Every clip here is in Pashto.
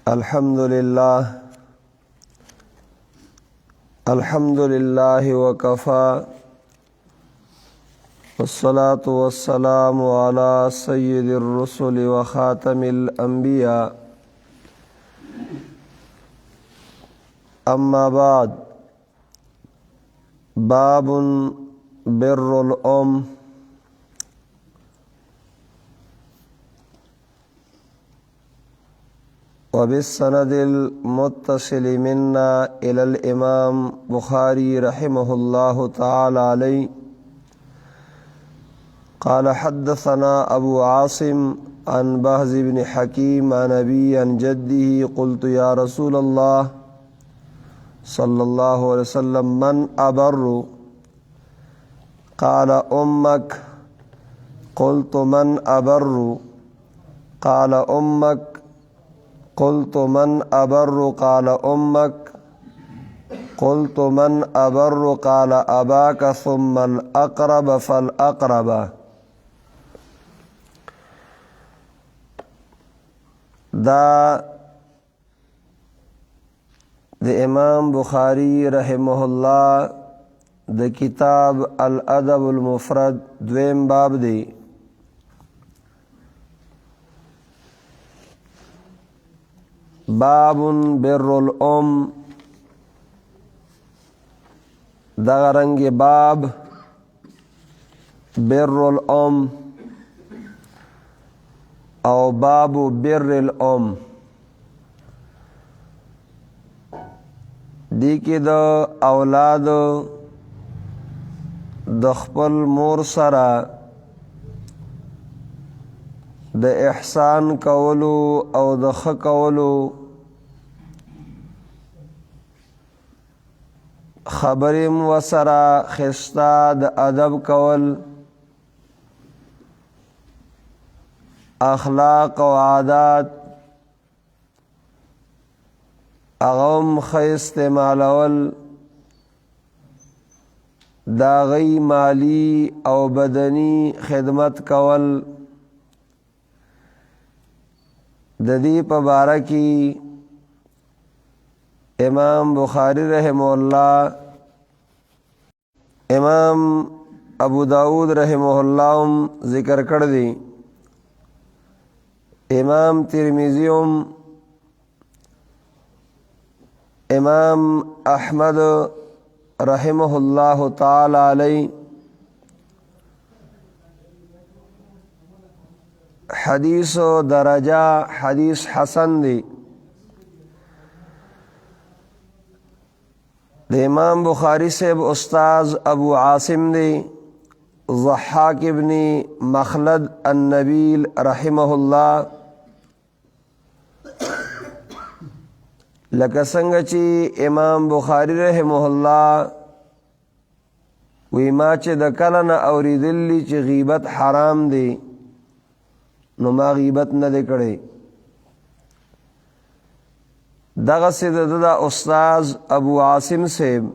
الحمد لله وكفى والصلاة والسلام على سيد الرسل وخاتم الأنبياء أما بعد باب بر الأم وبالسند المتصل منا إلى الإمام بخاري رحمه الله تعالى عليه قال حدثنا أبو عاصم عن بهز بن حكيم عن أبي عن جده قلت يا رسول الله صلى الله عليه وسلم من أبر قال أمك قلت من أبر قال أمك قلت من أبر قال أمك قلت من أبر قال أباك ثم الأقرب فالأقرب. دا د امام بخاری رحمه الله د کتاب الادب المفرد دویم باب دی. باب بر الام دغه رنګ باب بر الام او باب بر الام دی کې د اولاد د خپل مور سره د احسان کولو او د ښه کولو خبرې مو سره ښایسته د ادب کول اخلاق او عادات هغه هم ښه استعمالول د هغوی مالی او بدني خدمت کول د دې په باره کې امام بخاری رحمه الله امام ابو داود رحمه الله هم ذکر کړ دی. امام ترمذی هم امام احمد رحمه الله تعالی علیه حدیث و درجہ حدیث حسن دی. د امام بخاری صاحب استاذ ابو عاصم دی ضحاک ابن مخلد النبیل رحمه الله. لکه څنګه چې امام بخاری رحمه الله وی ما چې د کله نه اوریدلی چې غیبت حرام دی نو ما غیبت نه دی کړی. دغسې د استاذ ابو عاصم صاحب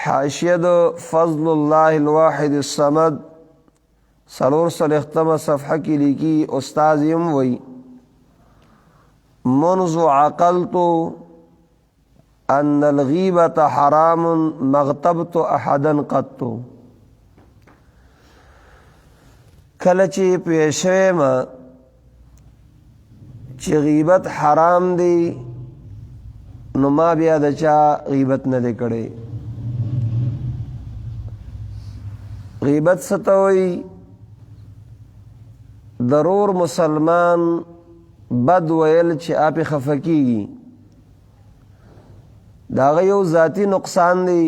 حاشیه د فضل الله الواحد الصمد 400 صفحه کې لیکي استاذ یم وی منذ عقلت ان الغیبة حرام ما اغتبت احدا قط. کله چې پوه شوم چې غیبت حرام دی نو ما بیا د چا غیبت نه دی کړی. غیبت څه ته وایي؟ ضرور مسلمان بد ویل چې آپ خفه کیږي د هغه یو ذاتی نقصان دی،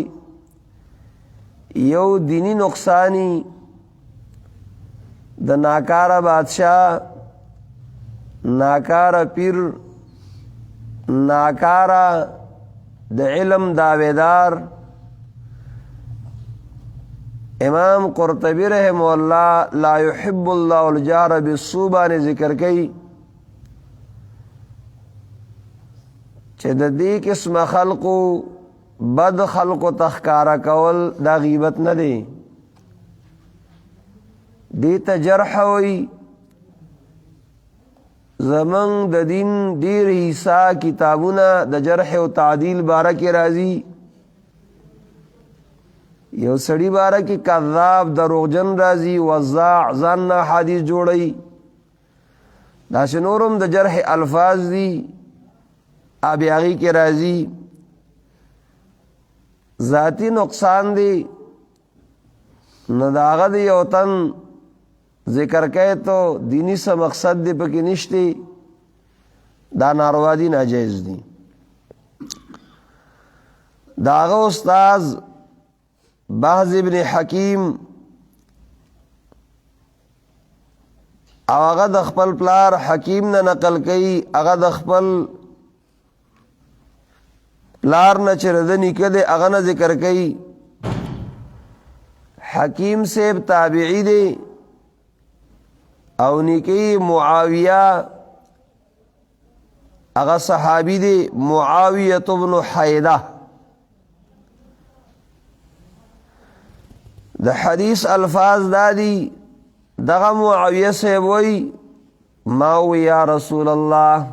یو دینی نقصانی د ناکاره بادشاہ، ناکاره پیر، ناکاره د علم دعویدار. امام قرطبی رحمه الله لا يحب الله الجهر بالسوء باندې ذکر کوي چې د دې قسم خلقو بد خلقو تخکارا کول دا غیبت نه دی، دی ته جرح وی زمن د دین ډیر حصہ کتابونه د جرح او تعدیل باره کې راځي. یو سړی باره کې کذاب دروغجن راځي، وضاع ځان نه حدیث جوړي. دا شنورم د جرح الفاظ دي، ابیاغي کې راځي. ذاتی نقصان دی نو داغه دی یو تن ذکر کئ تو دینی سا مقصد دی پکی نشتی، دا ناروا دی، ناجائز دی. داغه استاذ بهز ابن حکیم او هغه د خپل پلار حکیم نه نقل کئ، هغه د خپل پلار نه چې رده نیکه دی هغه نه ذکر کئ. حکیم صاحب تابعی دی او نیکی معاویہ اغا صحابی دی، معاویت بن حیدہ. د حدیث الفاظ دادی دغا معاویہ صاحب وی ماوی یا رسول اللہ،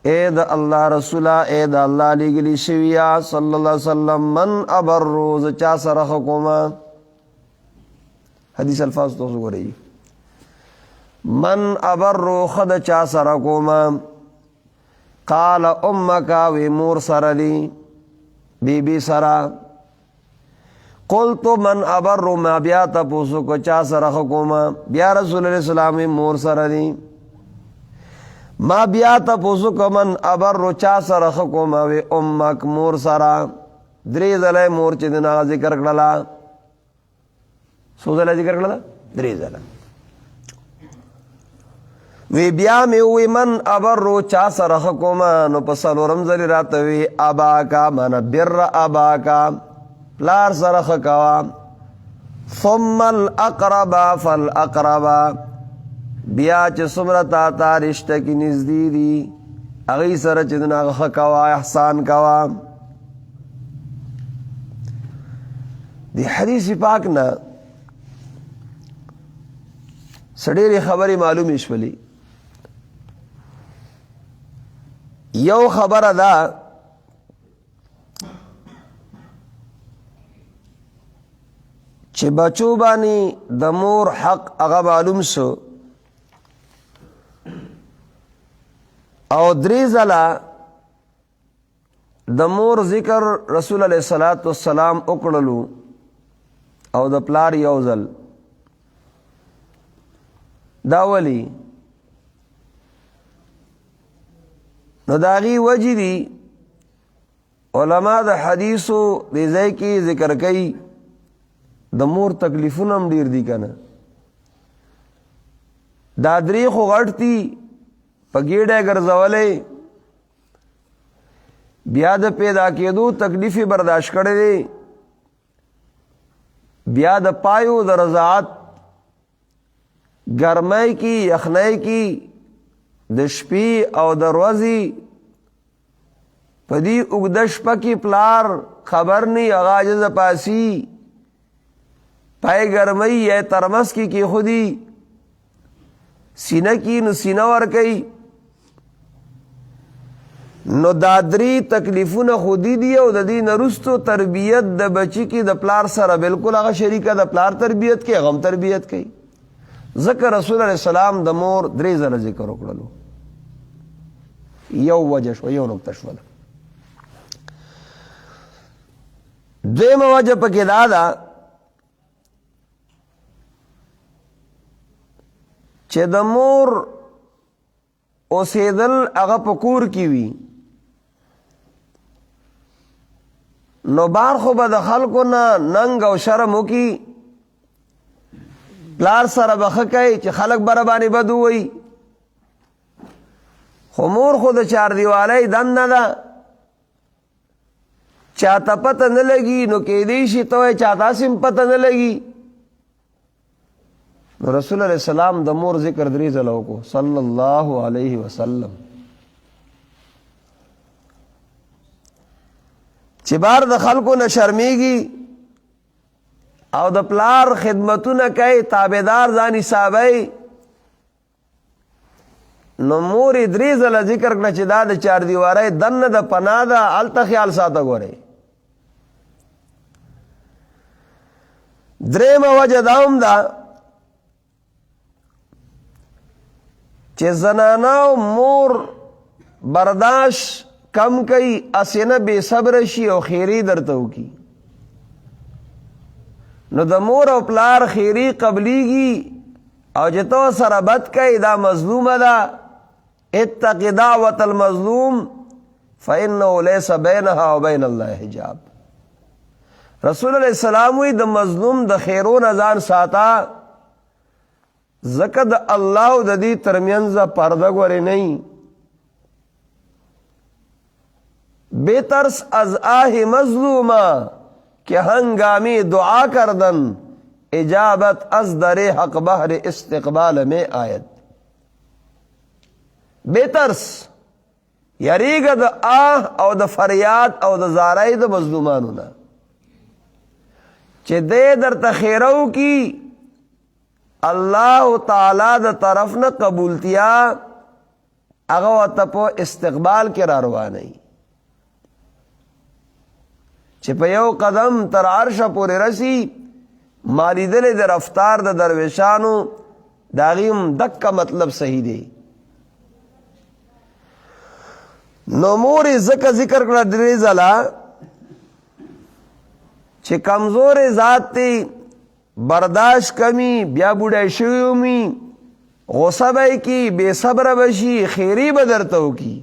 اے دا اللہ رسولہ، اے دا اللہ لگلی شویہ صلی اللہ علیہ وسلم، من ابر روز چا سرخکوما. حدیث الفاظ تو سو رہی، من ابر خد چا سرکوما. قال امکا وی مور سردی، بی بی سرا. قلتو من ابر ما بیا تپوسو کو چا سرخکوما، بیا رسول اللہ السلام مور سردی. ما بیا تپوسو کو من ابر چا سرخکوما، وی امک مور سرا. دری زلی مور چی دنا ذکر کرلا، سو زلی ذکر کرلا، دری زلی. وی بیا می وی من ابرو چا سرخکوما، نو پسلورم زلی راتوی اباکا، من بر اباکا، پلار سرخکوا. ثم الاقربا فالاقربا، بیا چه سمرتا تا رشتہ کی نزدی دی اغی سر چدنا خکوا، احسان کوا. دی حدیث پاک نا سڑیری خبری معلومی شولی. یو خبر دا چې بچو باندې د مور حق هغه معلوم شو، او درې ځله د مور ذکر رسول علیه الصلاۃ والسلام وکړلو او د پلار یو ځل. دا ولی نو داغي وجه دی علماء د حدیثو د ځای کې ذکر کوي د مور تکلیفونه هم ډیر دي کنه. دا درې خو غټتي په ګیډه ګرځولې، بیا د پیدا کېدو تکلیفي برداشت کړې دي، بیا د پایو د رضاعت ګرمۍ کی یخنۍ کی د شپې او د ورځې په دې اوږده شپه کې پلار خبر نه هغه عاجز پاسی پای ګرمۍ یا ترمس کی خودی سینه کی نو سینه ور کوي. نو دادری تکلیفونه خودی دی او د دې نرستو تربیت د بچی کی د پلار سره بالکل هغه شریکه د پلار تربیت کې غم تربیت کوي. ذکر رسول الله السلام د مور درې ځله ذکر وکړلو. یو وجه شو، یو نقطه شو. دویمه وجه پکې دا ده چې د مور اوسېدل هغه په کور کې وي، نو بار خو به د خلکو نه ننګ او شرم وکړي، پلار سره به ښه کوي چې خلک بره باندې بد ووایي. خو مور خو د چار دیوالۍ دنده ده، چاته پته نه لګي نو کېدی شي ته وایې چاته هم پته نه لګي. نو رسول علیہ السلام د مور ذکر درې ځله وکړو صلی الله علیه وسلم، چې بار د خلکو نه شرمیږي او د پلار خدمتونه کوي، تابعدار ځان حسابوي، نو مور درې ځله ذکر کړه چې دا د چار دیوارۍ دننه د پناه ده، هلته خیال ساته. ګورئ درېیمه وجه دا هم ده چې زنانه مور برداشت کم کوي، اسینه بے صبر شي او خیری درته وکي. نو د مور او پلار خیری قبلیږي او چې تو سره بد کوي دا مظلومه ده. اتق دعوة المظلوم فإنه ليس بينها وبين الله حجاب. رسول الله السلام وی د مظلوم د خیرون ځان ساته، ځکه د الله او د دې ترمنځ پرده ګورې نه. بهترس از آه مظلومه که هنگامی دعا کردن، اجابت از در حق بهر استقبال میں آید. بهترس یریګه د آه او د فریاد او د زارۍ د مظلومانو نه چې دې درته خیرو کی الله تعالی د طرف نه قبولتیا هغه ورته په استقبال کې را روانوي چې په یو قدم تر عرشه پورې رسی. ما لیدلې د رفتار د درویشانو د هغې هم دقه مطلب صحیح دی. نو مور یې ځکه ذکر کړه درې ځله چې کمزور ذات دی، برداشت کمی، بیا بوډای شوی ومي، غصه به یې کي، بې صبره به شي، خیري به درته وکړي.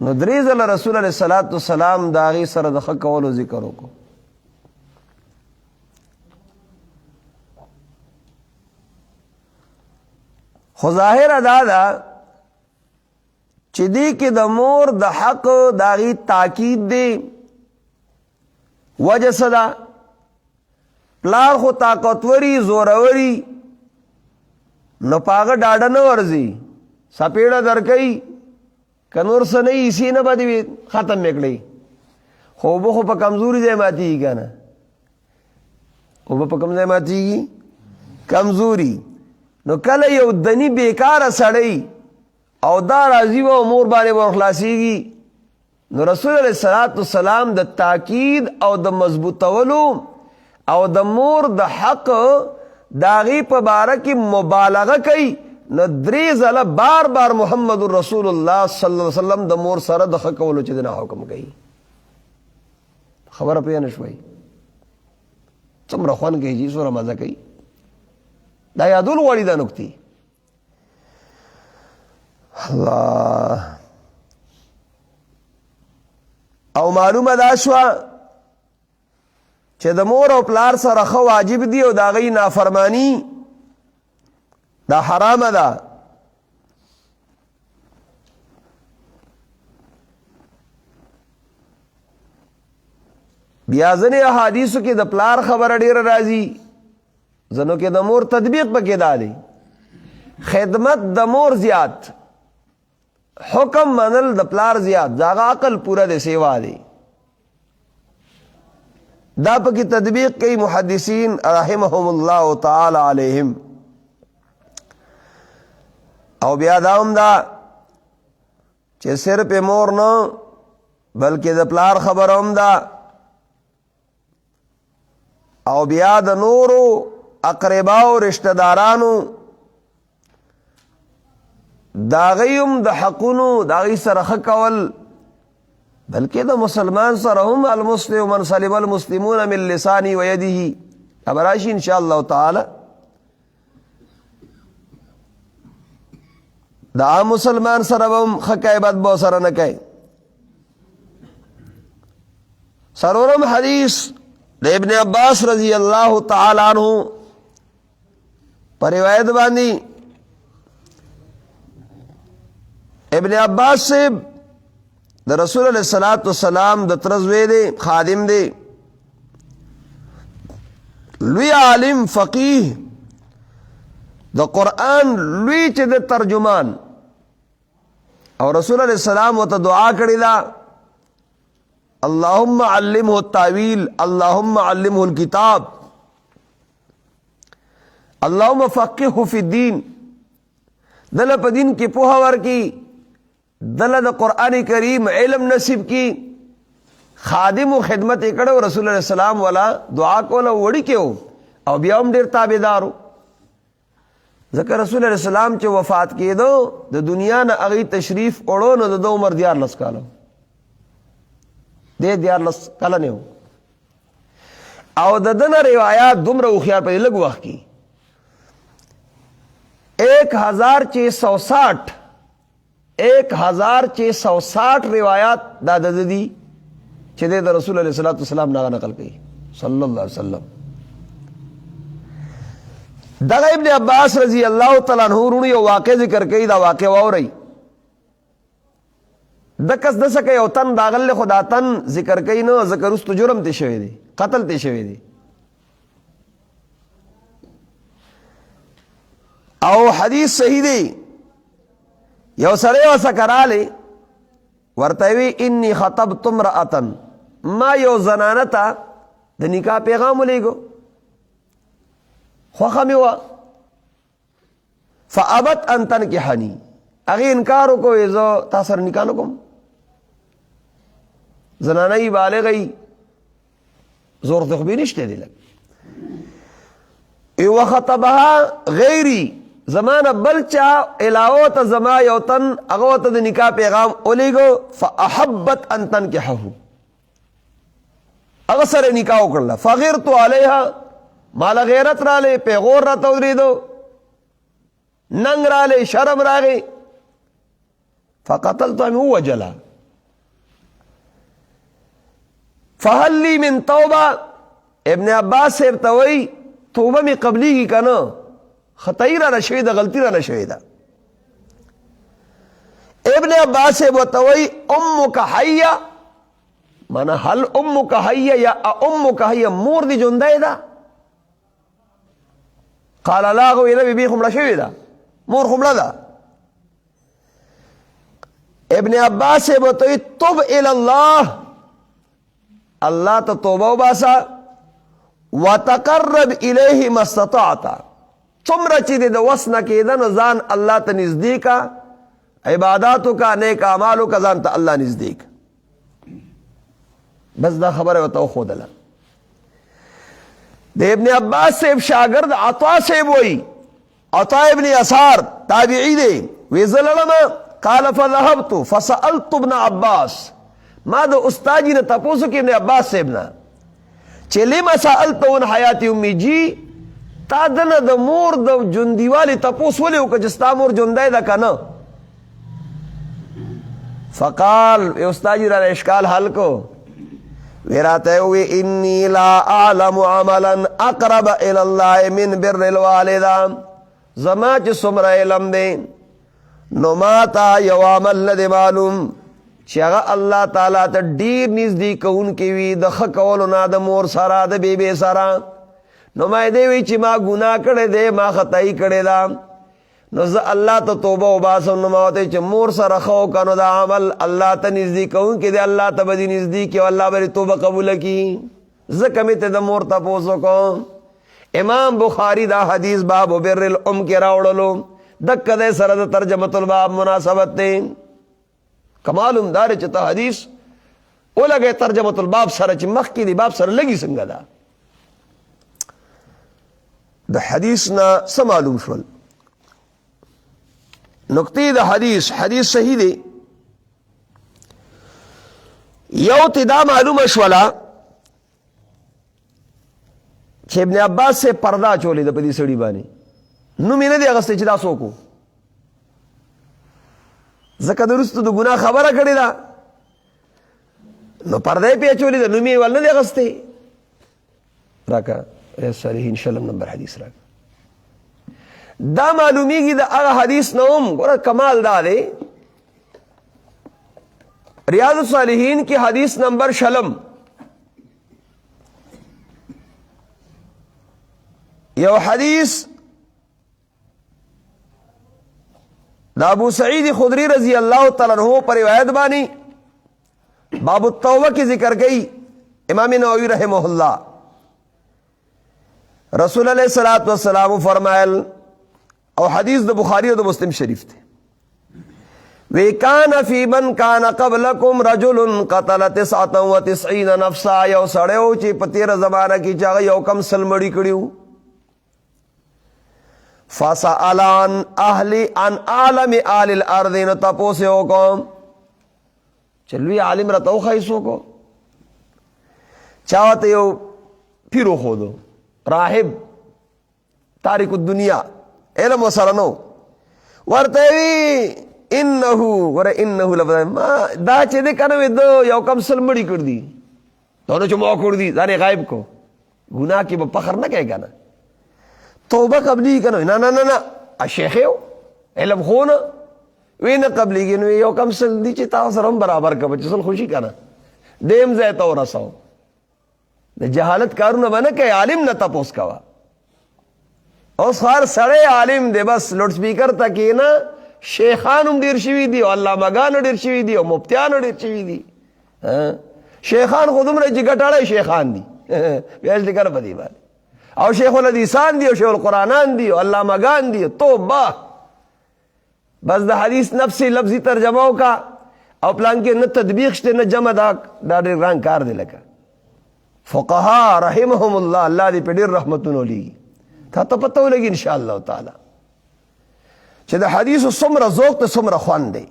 نو درې ځله رسول علیه الصلاة والسلام د هغې سره د ښه کولو ذکر وکړو. خو ظاهره دا ده چې دې کې د مور د حق د هغې تاکید دی. وجه څه ده؟ پلار خو طاقتوري زوروري، نو په هغه ډاډه نه ورځي، سپېړه درکوي که نور څه نه وي ایسي نه به دې ختم یې کړئ. خو اوبه خو په کمزوري ځای ماتېږي که نه؟ اوبه په کوم ځای ماتېږي؟ کمزوري. نو کله یو دني بیکاره سړی او دا راضي و او مور باندې ور خلاصېږي، نو رسول علیه الصلاة والسلام د تاکید او د مضبوطولو او د مور د حق د هغې په باره کې مبالغه کوي. نو درې ځله بار بار محمد رسول الله صلی الله علیه وسلم د مور سره د ښه کولو چې د نه حکم کوي. خبره پوه نه شوئ؟ څومره خوند کوي چې څومره مزه کوي. دا یادول غواړي دا نکتې. الله. او معلومه دا شوه چې د مور او پلار سره ښه واجب دي او د هغې نافرمانی دا حرامه ده. بیا ځینې احادیثو کې د پلار خبره ډېره راځي، ځینو کې د مور تطبیق پکې دا دی. خدمت د مور زیات، حکم منل د پلار زیات، داغه عقل پورا د سیوا دی. دا پکې تطبیق کوي محدثین رحمهم الله تعالی علیهم. او بیا دا هم دا چې صرف مور نه بلکې د پلار خبره هم ده. او بیا د نورو اقرباو رشتہ دارانو دا غیم د حقونو دا غي سره ښه کول، بلکې د مسلمان سره هم المسلم من سلم المسلمون من لسانه و یده. ابراشي ان شاء الله تعالی دا عام مسلمان سره هم ښه کوي، بد به سره نه کوي. سرورم حدیث د ابن عباس رضی الله تعالی عنہ پر روایت باندې ابن عباس سے د رسول علیہ الصلوۃ والسلام د ترزوی دی، خادم دی، لوی عالم فقیه د قرآن، لوی چې د ترجمان. او رسول علیہ السلام وته دعا کړی دا اللهم علمه التاویل، اللهم علمه الكتاب، اللهم فقهه فی الدین. دل په دین کې پوهه ورکی، دل د قرآن کریم علم نصیب کی، خادم و خدمت کړو، رسول الله سلام والا دعا کوله وړي کېو او بیا هم ډېر تابعدارو. ځکه رسول الله سلام چې وفات کېدو د دنیا نه هغې تشریف وړو نو د ده عمر 14 کاله دی، 14 کلن و. او د ده نه روایات دومره هوښیار په لږ وخت کې 1660 روایات دا د ده دي چې د رسول الله صلی الله علیه وسلم نه نقل کوي صلی الله علیه وسلم. دغه ابن عباس رضی الله تعالی عنہ ورونو یو واقع ذکر کوي، دا واقع واورئ. دکس دسکه یو تن داغل خدا تن ذکر کوي نو ذکر است جرم ته شوی دی، قتل ته شوی دی. او حدیث صحیح دی، یو سړی وسکراله ورته وی انی خطبت امرأة، ما یو زنانه ته د نکاح پیغام ولېږو، خوښه مې وه، فابت ان تنکحني، هغې انکار وکړو زه تا سره نکاح نه کوم. زنانه یې بالغه یي، زور ته خو بې نشتی دی لږ. وخطبها غیري، زما نه بل چا علاوه ته زما یو تن هغه ورته د نکاح پیغام ولېږو، فاحبت ان تنکحه، هغه سره نکاح وکړله. فغیرت علیها، ماله غیرت رالی، پیغور راته ودرېدو، ننګ رالی، شرم راغی. فقتلتها، مې ووجله. فهل لی من توبه، ابن عباس صاحب ته وایي توبه مې قبلیږي که نه، خطایی رانه شوې ده، غلطي رانه شوې ده. ابن عباس صاحب ورته وایي امک حیه، مانا هل امک حیه یا امک حیه، مور دې ژوندی ده؟ قال لا، هغه ویله بیبي خو مړه شوې ده، مور خو مړه ده. ابن عباس صاحب ورته وایي تب الی الله، الله ته توبه وباسه، وتقرب الیه ما استطعت، څومره چې د وس نه کېده نو ځان الله ته نږدې کا، عباداتو کا، نیک اعمالو کا، ځان ته الله نږدې کا. بس دا خبره ورته وښودله. د ابن عباس صاحب شاګرد عطا صاحب وایي، عطا ابن یسار تابعی دی، وی زه لړم. قال فذهبت فسألت ابن عباس، ما د استاد جی نه تپوسو کې ابن عباس صاحب نه چې لما سألته عن حیات امی جی، تا دنه د مور د ژوندیوالي تپوس ولې وکړه چې ستا مور ژوندی ده که نه؟ فقال استاد جی راله اشکال حل کو، وی راته وی انی لا اعلم عملا اقرب الى الله من بر الوالده، زما چې څومره علم دی نو ما ته یو عمل نه دی معلوم چې هغه الله تعالی ته ډېر نږدې کوونکی وي د ښه کولو نه د مور سره، د بیبې سره. نو ما دې وی چې ما ګناه کړی دی، ما خطایي کړې ده، نو زه الله ته توبه وباسم. نو ما ورته چې مور سره ښه وکړه نو دا عمل الله ته نږدې کوونکی دی، الله ته به دې نږدې کړي او الله به دې توبه قبوله کړي. ځکه مې ته د مور تپوس وکړو. امام بخاري دا حدیث باب بر الام کې راوړلو، دکه دی سره د ترجمة الباب مناسبت دی. کمال همدار چې ته حدیث ولګې ترجمة الباب سره چې مخکې دی باب سره لګي څنګه ده. د حدیث نه څه معلوم شول؟ نقطې د حدیث صحیح دی. یو ته دا معلومه شوله چې ابن عباس سے پرده چولې ده په دې سړي باندې، نوم یې نه دی اخیستی چې دا څوک و، ځکه د وروسته د ګناه خبره کړې ده نو پرده یې پې اچولې ده، نوم یې ول نه دی اخیستی. راکه صالحین شلم نمبر حدیث راکه. دا معلومیږي د هغه حدیث نه هم ګوره کمال دا دی، ریاض الصالحین کی حدیث نمبر شلم، یو حدیث دا ابو سعید خدری رضی اللہ تعالیٰ عنہ پر روایت بانی باب التوبہ کی ذکر گئی. امام نووی رحمہ اللہ، رسول علیہ الصلوۃ والسلام فرمائل او حدیث د بخاری او د مسلم شریف ته وی کان فی من کان قبلکم رجل قتل 99 نفسا یو سړیو چې په تیر زمانہ کې چا یو کم سلمړی کړیو فسألان اهلی ان عالم آل الارض نو تپوس یو کوم چلوی عالم را تو خیسو کو چاوته یو پیرو خودو راهب تاریک الدنیا علم وسره نو ورته وی انه ور انه لفظ ما دا چې دې کنه دو یو کم سلمړی کړ دی ته چې مو کړ دی ځانې غایب کو ګناه کې په فخر نه کوي کنه توبه قبلی کنه نه نه نه شیخ علم خونه وینه قبلی کې نو یو کم سل دی چې تاسو سره برابر کوي چې سل خوشي کنه دیم ځای ته ورساو د جهالت کارونه باندې کوي عالم نه تاسو کوا اوس هر سړی عالم دی بس لوډ سپیکر تکې نه شیخان هم ډیر شوي دي او علامه‌ګان ډیر شوي دي او مفتیان ډیر شوي دي شیخان خو دومره چې ګټاړی شیخان دي بیا دې کار بدی باندې او شیخ الحدیثان دي او شیخ القرآنان دي او علامه‌ګان دي توبه بس د حدیث نفسي لفظي ترجمه وکا او پلان کې نه تطبیق شته نه جمع دا ډېر ګران کار دی لکه فقها رحمهم الله الله دې په ډېر رحمتونو لګي تا ته پته ولګي ان شاء الله تعالی چې د حدیث څومره ذوق ته څومره خوان دی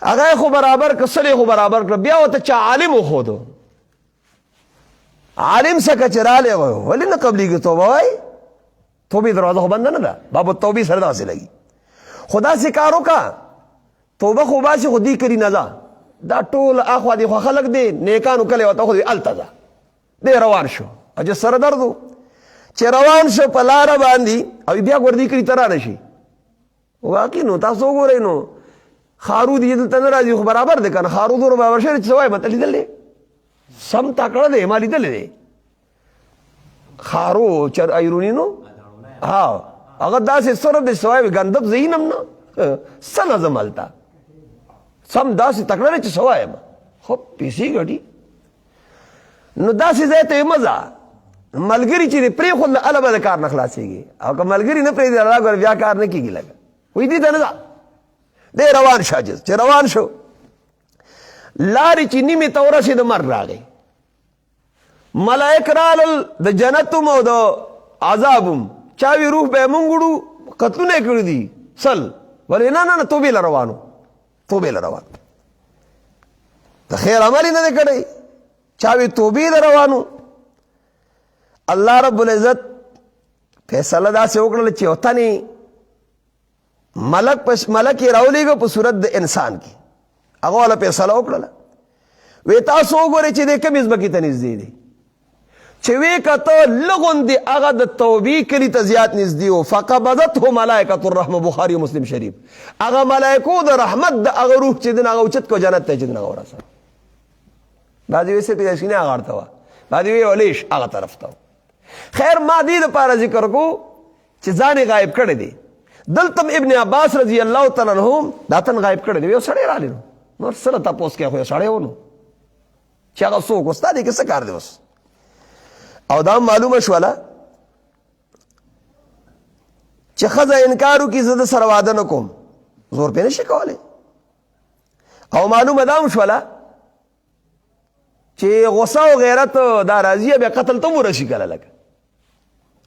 هغه خو برابر کسلې خو برابر کړ بیا وته چا عالم خو دو عالم څخه چراله و ولې نه قبليږي توبه وای توبې دروازه خو بند نه ده باب التوبې سره داسې لګي خدا سے کارو کا توبه خو باسي خو دې کړی نه دا ټول اخوا دي خو خلق دي نیکانو کله وته خو التزا دې روان شو اجه سره دردو چې روان شو په لار باندې او بیا ګردي کړی تر راشي واقعي نو تاسو وګورئ نو خارو دې دلته نه راځي خو برابر دي کنه خارو دور برابر شي چې وای متل دلې سم تاکړه دې مالي دلې خارو چر ایرونی نو ها هغه داسې سره د سوای غندب زینم نه سنه زمالتا سم داسې تکړه چې سوای خو پیسې غټي نو داسې ځای ته مزه ملګری چې پرې خو له البه کار نه خلاصيږي او که ملګری نه پرې دی الله ګور بیا کار نه کیږي لګا وې دې ته نه دې روان شاجز چې روان شو لارې چې نیمه تورا شي د مر راغی ملائک رال د جنتم او د عذابم چاوي روح به مونږړو قتلونه کړی دي سل ولې نه نه توبې روانو توبې روان ته خیر عمل نه کړی چاوي توبې روانو الله رب العزت فیصله دا سه وکړل چې وتنی ملک پس ملک راولېګو په صورت د انسان کې هغه له فیصله وکړل وې تاسو وګورئ چې د کمیز بکی ته نږدې دي چې وې کته لغون دي هغه د توبې کلی ته زیات نږدې او فقبضته ملائکه الرحمه بخاری مسلم شریف هغه ملائکو د رحمت د هغه روح چې دغه اوچت کو جنت ته چې دغه ورسره بعضی وسه په شینه هغه ورته وا بعضی وی ولیش هغه طرف ته خیر ما دې لپاره ذکر کو چې ځان غایب کړی دی دلته ابن عباس رضی الله تعالی عنہ داتن غایب کړی دی یو سړی را لینو نور سره تاسو کې خو سړی ونه چې هغه څوک استاد یې څه کار دی وس او دا معلومه شوله چې خزه انکارو کې زده سره واده نه کوم زور په نشي کولای او معلومه دا شوله چې غصه او غیرت دا راضیه به قتل ته ورشي کله لګ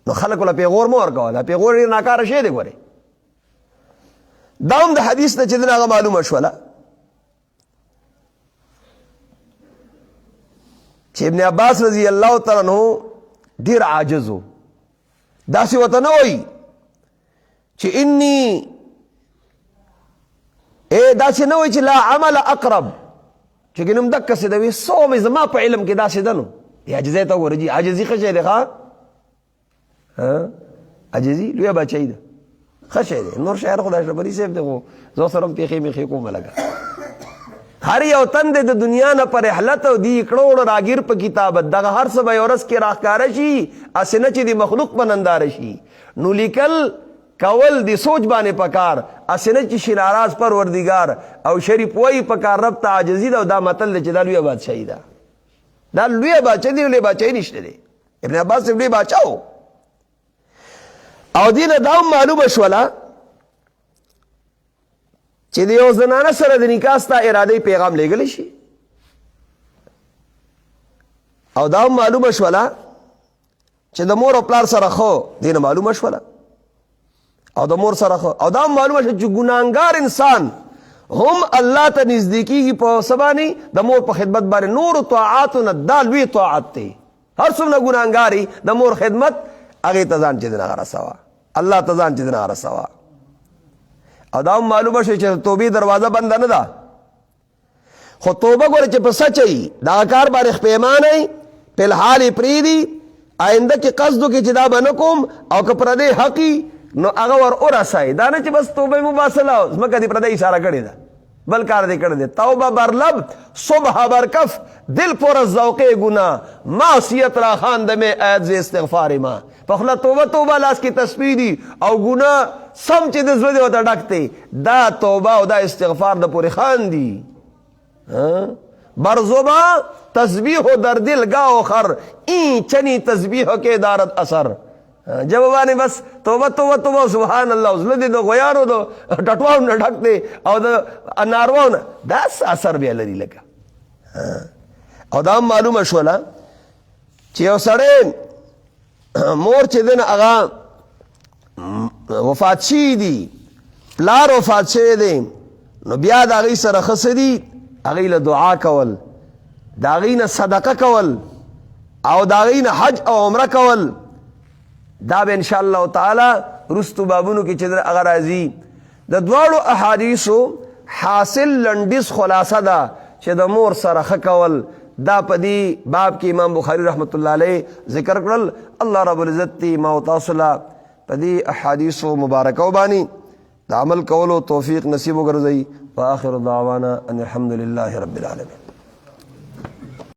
نو خلک ولا پیغور مور کوله پیغور نه ناکاره شي دی ګوره دا هم د حدیث نه چې دغه معلومه شوله چې ابن عباس رضی الله تعالی عنہ ډیر عاجز وو داسې وته نه وایي چې انی داسې نه وایي چې لا عمل اقرب چې ګنم دک څه دوی سو مې زما په علم کې داسې دنو یا عجزه ته ورجی عاجزي خشه ده ها عاجزي لوی بچی ده خشه ده نور شعر خدای شپری سیف ده زو سرم پیخي میخي کوم لگا هر یو تند د دنیا نه پر رحلت او دی کړوړ راګیر په کتاب دغه هر څه به ورس کې راخکار شي اسنه چې دی مخلوق بنندار شي نو لیکل کول دی سوچ باندې پکار اسنه چې شیناراز پروردگار او شریف وای پکار رب ته عاجزی دا د متل چې د لوی بادشاہی دا د لوی بادشاہی دی لوی بادشاہی نشته دی ابن عباس لوی بادشاہو او دین دا معلومه شوله چې د یو زنانه سره د نکاح ستا ارادې پیغام لېږلی شي، او دا معلومه شوله چې د مور او پلار سره خو دینه معلومه شوله، او د مور سره خو، او دا معلومه شوه چې ګناهګار انسان هم الله ته نزدیکیږي په سبانی د مور په خدمت باندې. نور طاعاتونه دا لوی طاعت دی، هر څومره ګناهګاري د مور خدمت هغې ته ځان چې دنه رسوه، الله ته ځان چې دنه رسوه. او دا هم معلومه شوه چې توبې دروازه بنده نه ده، خو توبه ګوره چې په سچ دغه کار باندې پیمانه په الحال یې پرېږدي، آینده کې قصد وکړي چې دا به نه کوم، او که پردی حقي نو هغه ور ورسوي. دا نه چې بس توبه مباصله ځمکه دې پردی اشاره کړې ده بل کار دې کړی دی. توبه بر لب صبح بر کف دل پر از ذوق گناه معصیت را خواندم عید ز استغفار ما. په خوله توبه توبه لاس کې تسبیح دي او ګناه سم چې د زړه دې ورته ډک دی، دا توبه او دا استغفار د پورې خواندي. بر زبان تسبیح در دل گاو خر این چنی تسبیح که دارد اثر. جوابانه بس توبه توبه توبه سبحان الله زله دې د غویانو د ټټواو نه ډک دی او د انارواو نه، دا اثر بیا لري لکه. او دا معلومه شوله چې یو سړی مور چې دی نه هغه وفات شوي دي، پلار وفات شوی دی، نو بیا د هغوی سره ښه څه دي، هغوی له دعا کول، د هغوی نه صدقه کول، او د هغوی نه حج او عمره کول. دا به انشاءالله تعالی رستو بابونو کې چې هغه راځي. د دواړو احادیثو حاصل لنډیز خلاصه ده چې د مور سره ښه کول، دا په دې باب کې امام بخاری رحمت الله علیه ذکر کړل. الله رب العزت دې ما او تاسو له په دې احادیثو مبارکو باندې د عمل کولو توفیق نصیب وګرځوي. واخر دعوانا ان الحمد لله رب العالمین.